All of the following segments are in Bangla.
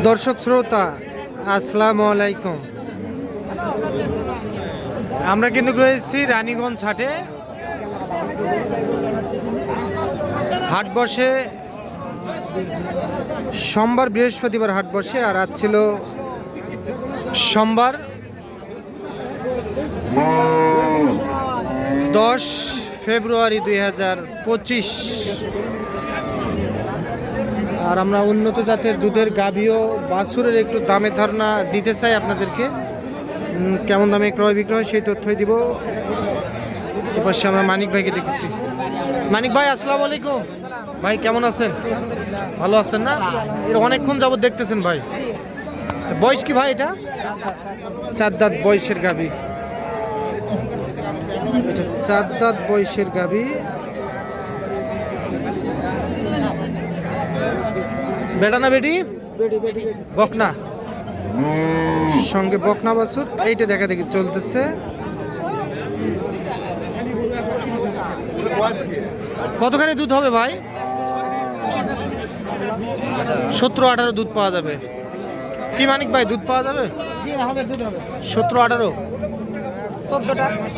দর্শক শ্রোতা আসসালামু আলাইকুম। আমরা কিন্তু রয়েছি রানীগঞ্জ হাটে। হাট বসে সোমবার বৃহস্পতিবার হাট বসে, আর আজ ছিল সোমবার 10 ফেব্রুয়ারি 2025। আর আমরা উন্নত জাতের দুধের গাভী ও বাছুরের একটু দামের ধারণা দিতে চাই আপনাদেরকে। কেমন দামে ক্রয় বিক্রয় সেই তথ্যই দিব। এপাশে আমরা মানিক ভাইকে দেখেছি। মানিক ভাই আসসালামু আলাইকুম। ভাই কেমন আছেন? ভালো আছেন না? এটা অনেকক্ষণ যাবত দেখতেছেন ভাই। আচ্ছা, বয়স কি ভাই? এটা 4 দাঁত বয়সের গাভী। এটা 4 দাঁত বয়সের গাভী। বেটা না বেটি? বকনা, সঙ্গে বকনা বাছুর। এইটা দেখা দেখি চলতেছে। কতখানি দুধ হবে ভাই? 17-18 দুধ পাওয়া যাবে কি মানিক ভাই? দুধ পাওয়া যাবে? 17-18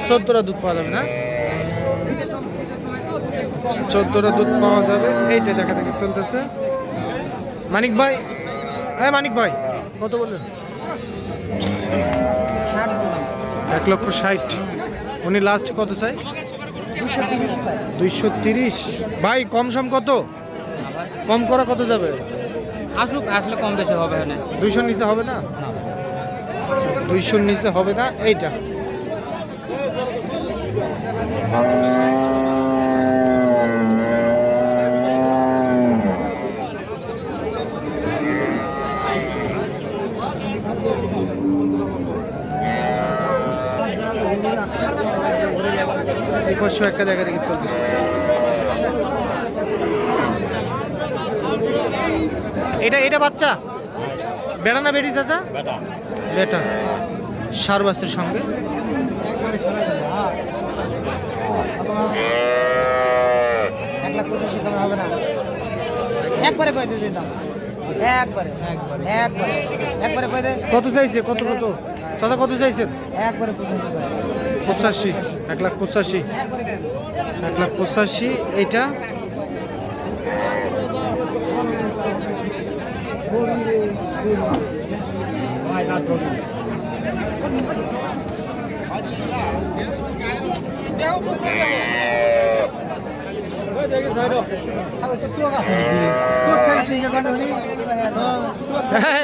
14টা দুধ পাওয়া যাবে না? 14টা দুধ পাওয়া যাবে। এইটা দেখা দেখি চলতেছে। মানিক ভাই, হ্যাঁ মানিক ভাই কত বললেন? 1,60,000। উনি লাস্ট কত চাই? 230। ভাই কম সম কত? কম করা কত যাবে? আসুক, আসলে কম বেশি হবে না। 200 নিচে হবে না? 200 নিচে হবে না। এইটা পাঁচশো একটা জায়গা থেকে চলতেছে। এটা বাচ্চা বেটা না বেটি চাচা? বেটা। সার বাচ্চার সঙ্গে। কত চাইছে? কত কত চাচা কত চাইছেন? 85। 1,85,000। 1,85,000 এইটা।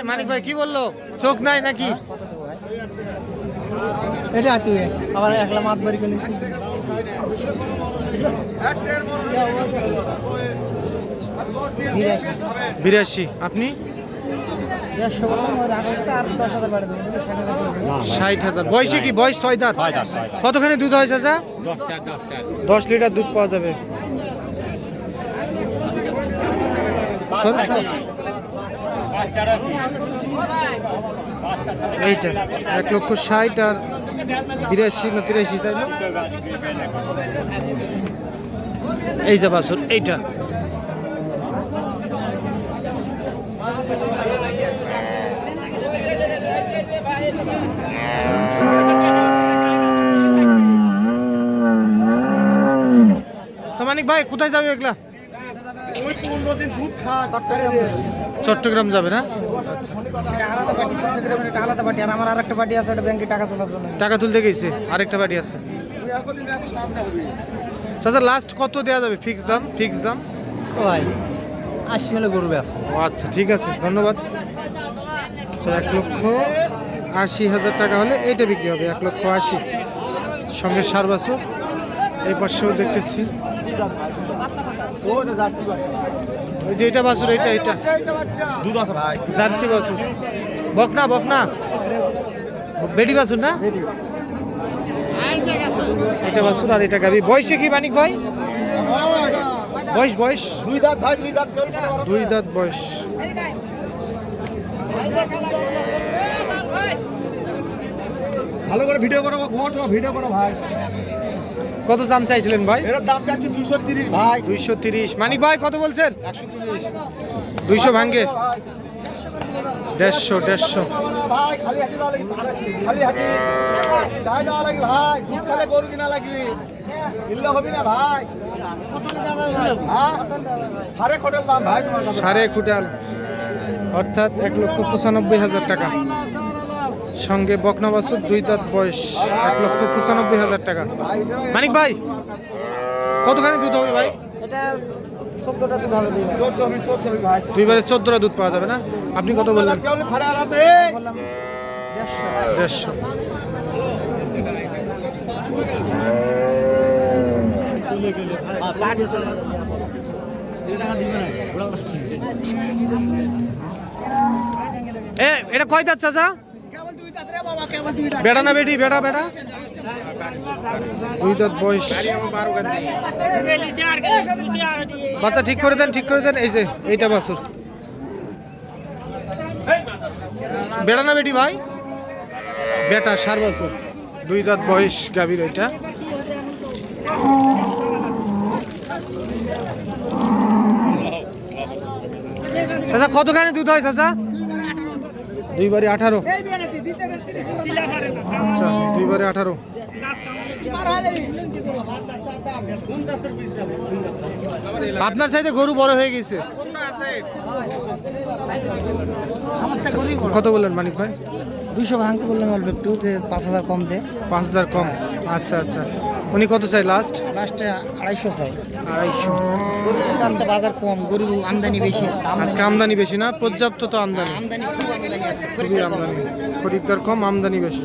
মানিক ভাই কি বললো? চোখ নাই নাকি? এটা তুই আবার একলা মাত বাড়ি করলি। 82। আপনি 60,000। বয়সে কি? বয়স 6 দাঁত। কতখানি দুধ হয় চাচা? 10 লিটার দুধ পাওয়া যাবে। এইটা 1,60,000 আর 82 না 83 চাইলো। এই যে বাছুর এইটা। মানিক ভাই কোথায় যাবে এগুলা? চট্টগ্রাম যাবে না? টাকা তুলতে গেছে। আরেকটা বাড়ি আছে। চাচা লাস্ট কত দেওয়া যাবে? ফিক্স দাম? ফিক্স দাম 80 হলে গরু আছে। ও আচ্ছা ঠিক আছে, ধন্যবাদ। 1,80,000 টাকা হলে এইটা বিক্রি হবে। 1,80,000 সঙ্গে সার বাছুর। এই পাশেও দেখতেছি ওই যে এটা বাছুর। এটা জার্সি বাছুর। বকনা বকনা বেটি বাছুর না? এটা বাছুর আর এটা গাভী। বয়সে কি মানিক ভাই? বয়স 2 দাঁত ভাই, 2 দাঁত। 2 দাঁত বয়স। ভালো করে ভিডিও করো, ভিডিও করো ভাই। কত দাম চাইছিলেন ভাই? এর দাম চাচ্ছি 230 ভাই। 230। মানিক ভাই কত বলছেন? 130। 200 ভাঙ্গে 150 ভাই খালি হাঁটি দাও লাগি খালি হাঁটি তাই দাও লাগি ভাই দুধ খালে গরু কিনা লাগবে কিনলে হবে না ভাই সাড়ে খোটেল দাম ভাই তোমার কাছে সাড়ে খুটাল অর্থাৎ 1,95,000 টাকা। সঙ্গে বকনা বাছুর 2 দাঁত বয়স 1,95,000 টাকা। মানিক ভাই কতখানি দুধ হবে ভাই? এটা 14টা দুধ হবে দুই চোদ্দ হবে ভাই দুইবারে 14টা দুধ পাওয়া যাবে না? আপনি কত বললেন? কেউ ফাড়া আছে বললাম 150। এটা কয় দাঁত চাচা? বেড়া না বেটি? বেড়া 2 দাঁত বয়স। বাচ্চা ঠিক করে দেন এই যে এইটা বাছুর। বেড়া না বেটি ভাই? বেটা 4 বছর 2 দাঁত বয়স গাভীর এটা। চাচা কতখানি দুধ হয় চাচা? 2 বারে 18। আচ্ছা 2 বারে 18। আপনার সাইডে গরু বড় হয়ে গেছে। কত বললেন মানিক ভাই? 200 ভাঙতে বললাম অল্প একটু যে 5000 কম দে 5000 কম। আচ্ছা উনি কত চাই লাস্ট? লাস্টে 250 চাই। 250। গরুর আজকে বাজার কম, গরু আমদানি বেশি আজকে আমদানি বেশি না? পর্যাপ্ত তো আমদানি। আমদানি খুব আমদানি আজকে খুবই আমদানি, খরিদ্দার কম আমদানি বেশি।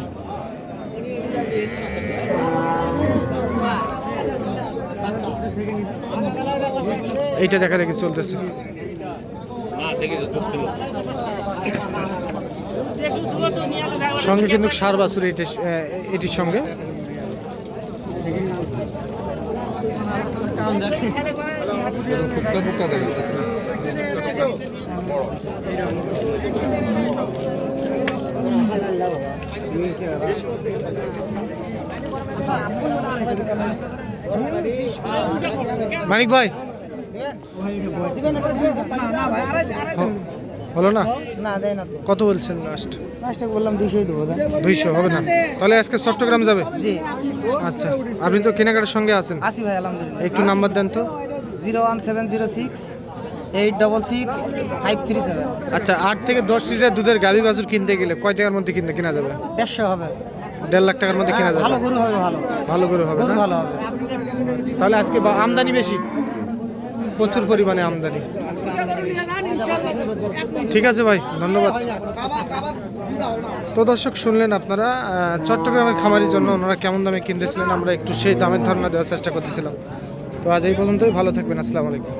এইটা দেখা দেখি চলতেছে। সঙ্গে কিন্তু 4 বাছুর এটির সঙ্গে। মানিক ভাই হলো না? না দেয় না তো। কত বলছেন লাস্ট? লাস্টে বললাম 200 দেবো। 200 হবে না? তাহলে আজকে চট্টগ্রাম যাবে? জি আচ্ছা আপনি তো কেনাকাটার সঙ্গে আছেন, আসি ভাই আলহামদুলিল্লাহ। একটু নাম্বার দেন তো। 01706 866 537। আচ্ছা 8 থেকে 10 লিটার দুধের গাভী বাছুর কিনতে গেলে কয় টাকার মধ্যে কিনা যাবে? 150 হবে। 1.5 লাখ টাকার মধ্যে কিনা যাবে? ভালো গরু হবে, ভালো করে হবে গরু না? ভালো হবে। তাহলে আজকে আমদানি বেশি, প্রচুর পরিমাণে আমদানি। ঠিক আছে ভাই, ধন্যবাদ। তো দর্শক শুনলেন আপনারা চট্টগ্রামের খামারির জন্য ওনারা কেমন দামে কিনতেছিলেন, আমরা একটু সেই দামের ধারণা দেওয়ার চেষ্টা করতেছিলাম। তো আজ এই পর্যন্তই, ভালো থাকবেন, আসসালামু আলাইকুম।